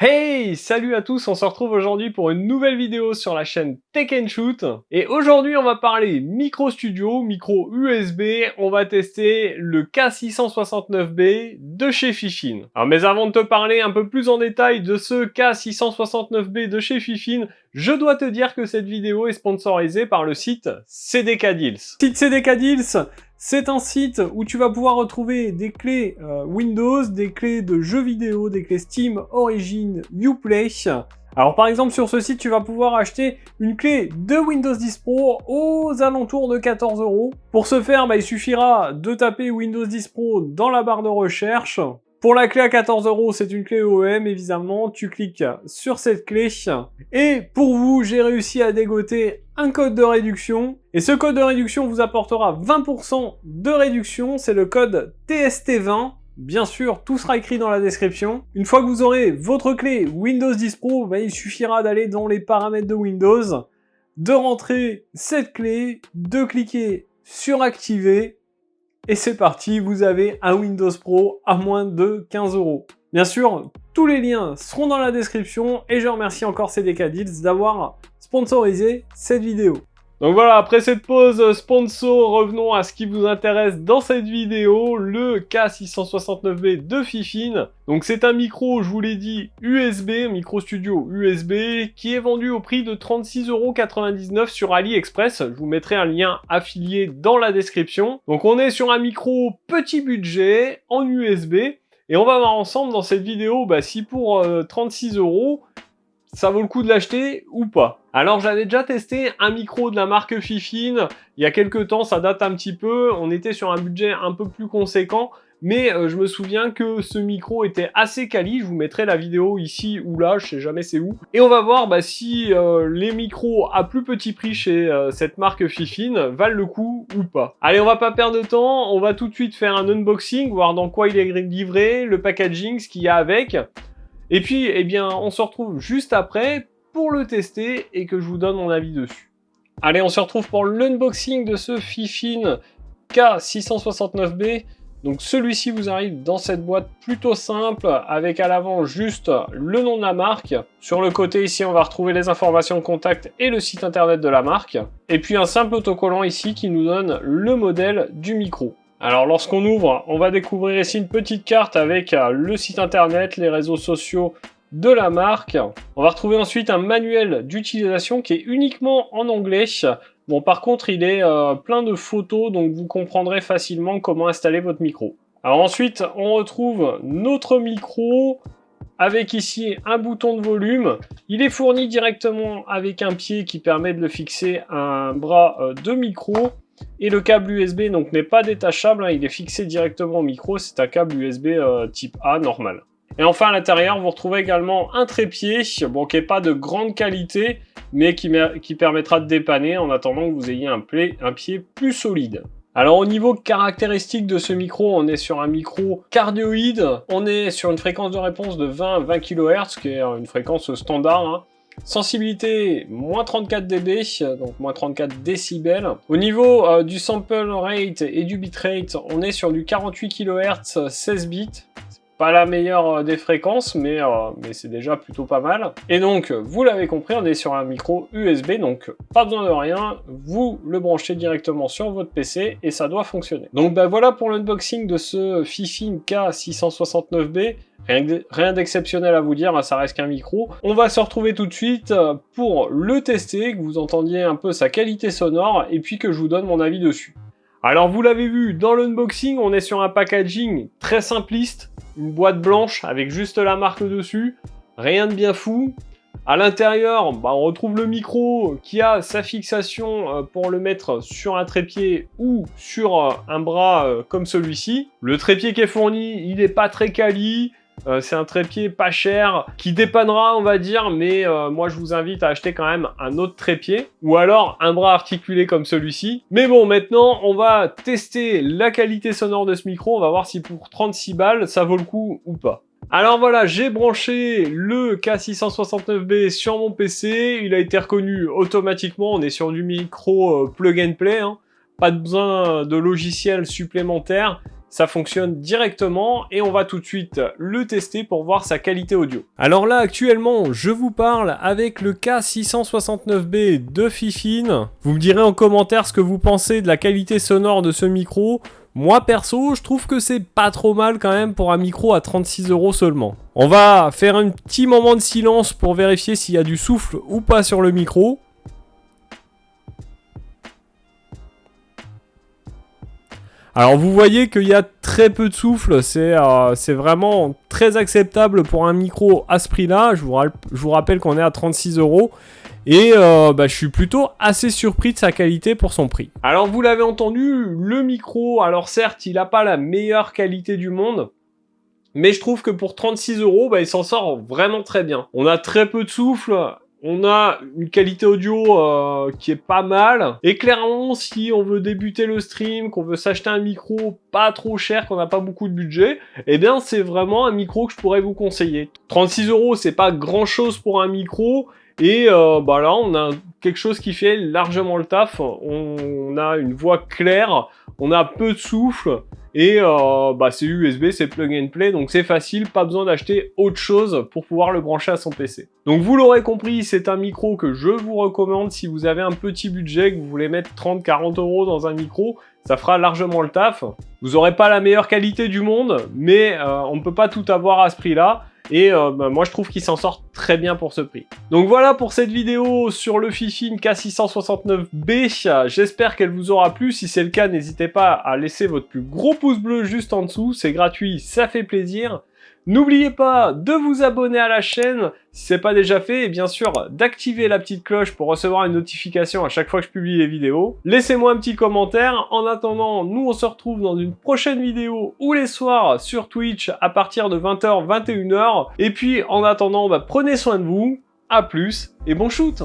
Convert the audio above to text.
Hey, salut à tous, on se retrouve aujourd'hui pour une nouvelle vidéo sur la chaîne Tech & Shoot. Et aujourd'hui, on va parler micro studio, micro USB. On va tester le K669B de chez Fifine. Alors, mais avant de te parler un peu plus en détail de ce K669B de chez Fifine, je dois te dire que cette vidéo est sponsorisée par le site CDK Deals. Site CDK Deals, c'est un site où tu vas pouvoir retrouver des clés Windows, des clés de jeux vidéo, des clés Steam, Origin, Uplay. Alors par exemple sur ce site, tu vas pouvoir acheter une clé de Windows 10 Pro aux alentours de 14 €. Pour ce faire, il suffira de taper Windows 10 Pro dans la barre de recherche. Pour la clé à 14 €, c'est une clé OEM évidemment, tu cliques sur cette clé. Et pour vous, j'ai réussi à dégoter un code de réduction. Et ce code de réduction vous apportera 20% de réduction, c'est le code TST20. Bien sûr, tout sera écrit dans la description. Une fois que vous aurez votre clé Windows 10 Pro, il suffira d'aller dans les paramètres de Windows, de rentrer cette clé, de cliquer sur activer. Et c'est parti, vous avez un Windows Pro à moins de 15 €. Bien sûr, tous les liens seront dans la description et je remercie encore CDK Deals d'avoir sponsorisé cette vidéo. Donc voilà, après cette pause sponsor, revenons à ce qui vous intéresse dans cette vidéo, le K669B de Fifine. Donc c'est un micro, je vous l'ai dit, USB, micro studio USB, qui est vendu au prix de 36,99 € sur AliExpress. Je vous mettrai un lien affilié dans la description. Donc on est sur un micro petit budget, en USB, et on va voir ensemble dans cette vidéo si pour 36 €, ça vaut le coup de l'acheter ou pas. Alors j'avais déjà testé un micro de la marque Fifine il y a quelques temps, ça date un petit peu, on était sur un budget un peu plus conséquent, mais je me souviens que ce micro était assez quali, je vous mettrai la vidéo ici ou là, je sais jamais c'est où. Et on va voir si les micros à plus petit prix chez cette marque Fifine valent le coup ou pas. Allez, on va pas perdre de temps, on va tout de suite faire un unboxing, voir dans quoi il est livré, le packaging, ce qu'il y a avec. Et puis, on se retrouve juste après pour le tester et que je vous donne mon avis dessus. Allez, on se retrouve pour l'unboxing de ce Fifine K669B. Donc celui-ci vous arrive dans cette boîte plutôt simple, avec à l'avant juste le nom de la marque. Sur le côté ici, on va retrouver les informations de contact et le site internet de la marque. Et puis un simple autocollant ici qui nous donne le modèle du micro. Alors lorsqu'on ouvre, on va découvrir ici une petite carte avec le site internet, les réseaux sociaux de la marque. On va retrouver ensuite un manuel d'utilisation qui est uniquement en anglais. Bon, par contre, il est plein de photos, donc vous comprendrez facilement comment installer votre micro. Alors ensuite, on retrouve notre micro avec ici un bouton de volume. Il est fourni directement avec un pied qui permet de le fixer à un bras de micro. Et le câble USB donc n'est pas détachable, il est fixé directement au micro, c'est un câble USB type A normal. Et enfin à l'intérieur, vous retrouvez également un trépied, qui n'est pas de grande qualité, mais qui permettra de dépanner en attendant que vous ayez un pied plus solide. Alors au niveau caractéristique de ce micro, on est sur un micro cardioïde, on est sur une fréquence de réponse de 20 kHz, qui est une fréquence standard. Sensibilité, moins 34 dB, donc moins 34 décibels. Au niveau du sample rate et du bitrate, on est sur du 48 kHz, 16 bits. Pas la meilleure des fréquences, mais c'est déjà plutôt pas mal. Et donc, vous l'avez compris, on est sur un micro USB, donc pas besoin de rien, vous le branchez directement sur votre PC et ça doit fonctionner. Donc voilà pour l'unboxing de ce Fifine K669B. Rien d'exceptionnel à vous dire, ça reste qu'un micro. On va se retrouver tout de suite pour le tester, que vous entendiez un peu sa qualité sonore, et puis que je vous donne mon avis dessus. Alors vous l'avez vu dans l'unboxing, on est sur un packaging très simpliste, une boîte blanche avec juste la marque dessus, rien de bien fou. À l'intérieur, on retrouve le micro qui a sa fixation pour le mettre sur un trépied ou sur un bras comme celui-ci. Le trépied qui est fourni, il n'est pas très quali. C'est un trépied pas cher qui dépannera on va dire, mais moi je vous invite à acheter quand même un autre trépied ou alors un bras articulé comme celui-ci. Mais bon, maintenant on va tester la qualité sonore de ce micro, on va voir si pour 36 balles ça vaut le coup ou pas. Alors voilà, j'ai branché le K669B sur mon PC, il a été reconnu automatiquement, on est sur du micro plug and play, pas besoin de logiciel supplémentaire. ça fonctionne directement et on va tout de suite le tester pour voir sa qualité audio. Alors là actuellement je vous parle avec le K669B de Fifine. Vous me direz en commentaire ce que vous pensez de la qualité sonore de ce micro. Moi perso, je trouve que c'est pas trop mal quand même pour un micro à 36 € seulement. On va faire un petit moment de silence pour vérifier s'il y a du souffle ou pas sur le micro. Alors vous voyez qu'il y a très peu de souffle, c'est vraiment très acceptable pour un micro à ce prix-là. Je vous rappelle qu'on est à 36 € et je suis plutôt assez surpris de sa qualité pour son prix. Alors vous l'avez entendu, le micro, alors certes il n'a pas la meilleure qualité du monde, mais je trouve que pour 36 €, il s'en sort vraiment très bien. On a très peu de souffle. On a une qualité audio qui est pas mal. Et clairement, si on veut débuter le stream, qu'on veut s'acheter un micro pas trop cher, qu'on n'a pas beaucoup de budget, eh bien c'est vraiment un micro que je pourrais vous conseiller. 36 €, c'est pas grand chose pour un micro. Et là, on a quelque chose qui fait largement le taf. On a une voix claire, on a peu de souffle. Et c'est USB, c'est plug and play, donc c'est facile, pas besoin d'acheter autre chose pour pouvoir le brancher à son PC. Donc vous l'aurez compris, c'est un micro que je vous recommande si vous avez un petit budget, que vous voulez mettre 30-40 € dans un micro, ça fera largement le taf. Vous n'aurez pas la meilleure qualité du monde, mais on ne peut pas tout avoir à ce prix-là. Et moi je trouve qu'il s'en sort très bien pour ce prix. Donc voilà pour cette vidéo sur le Fifine K669B. J'espère qu'elle vous aura plu. Si c'est le cas, n'hésitez pas à laisser votre plus gros pouce bleu juste en dessous. C'est gratuit, ça fait plaisir. N'oubliez pas de vous abonner à la chaîne si ce n'est pas déjà fait et bien sûr d'activer la petite cloche pour recevoir une notification à chaque fois que je publie les vidéos. Laissez-moi un petit commentaire. En attendant, nous on se retrouve dans une prochaine vidéo ou les soirs sur Twitch à partir de 20h, 21h. Et puis en attendant, prenez soin de vous, à plus et bon shoot!